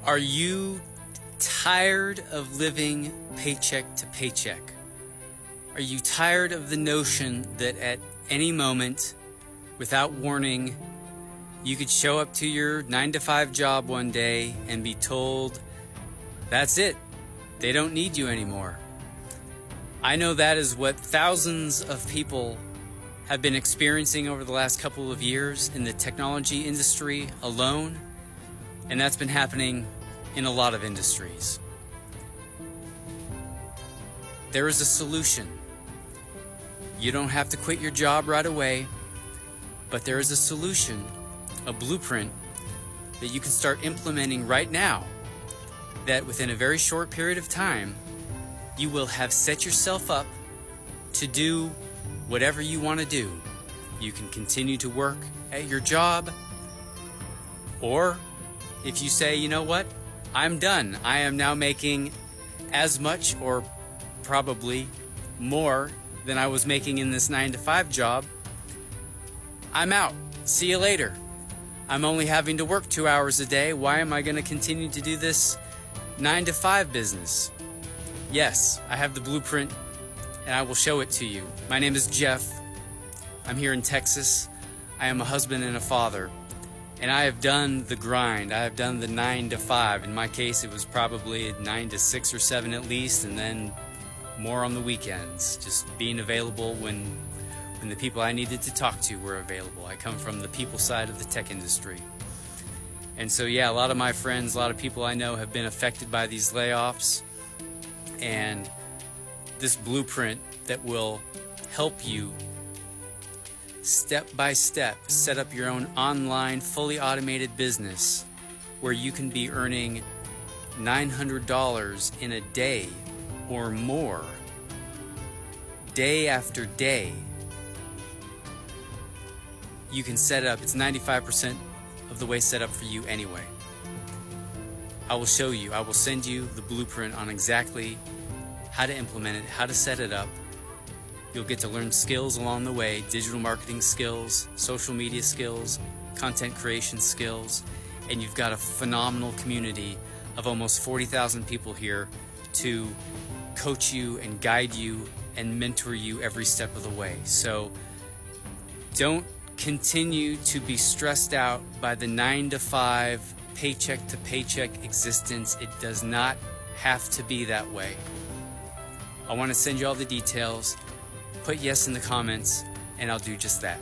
Are you tired of living paycheck to paycheck? Are you tired of the notion that at any moment, without warning, you could show up to your 9-to-5 job one day and be told, that's it, they don't need you anymore? I know that is what thousands of people have been experiencing over the last couple of years in the technology industry alone, and that's been happening in a lot of industries. There is a solution. You don't have to quit your job right away, but there is a solution, a blueprint that you can start implementing right now, that within a very short period of time, you will have set yourself up to do whatever you want to do. You can continue to work at your job, or if you say, you know what, I'm done. I am now making as much or probably more than I was making in this 9-to-5 job. I'm out. See you later. I'm only having to work 2 hours a day. Why am I going to continue to do this 9-to-5 business? Yes, I have the blueprint and I will show it to you. My name is Jeff. I'm here in Texas. I am a husband and a father. And I have done the grind. I have done the 9-to-5. In my case, it was probably 9 to 6 or 7 at least, and then more on the weekends, just being available when the people I needed to talk to were available. I come from the people side of the tech industry. And so yeah, a lot of my friends, a lot of people I know have been affected by these layoffs, and this blueprint that will help you step by step set up your own online fully automated business where you can be earning $900 in a day or more, day after day. You can set it up. It's 95% of the way set up for you anyway. I will show you. I will send you the blueprint on exactly how to implement it, how to set it up. You'll get to learn skills along the way, digital marketing skills, social media skills, content creation skills, and you've got a phenomenal community of almost 40,000 people here to coach you and guide you and mentor you every step of the way. So don't continue to be stressed out by the 9-to-5 paycheck to paycheck existence. It does not have to be that way. I want to send you all the details. Put yes in the comments and I'll do just that.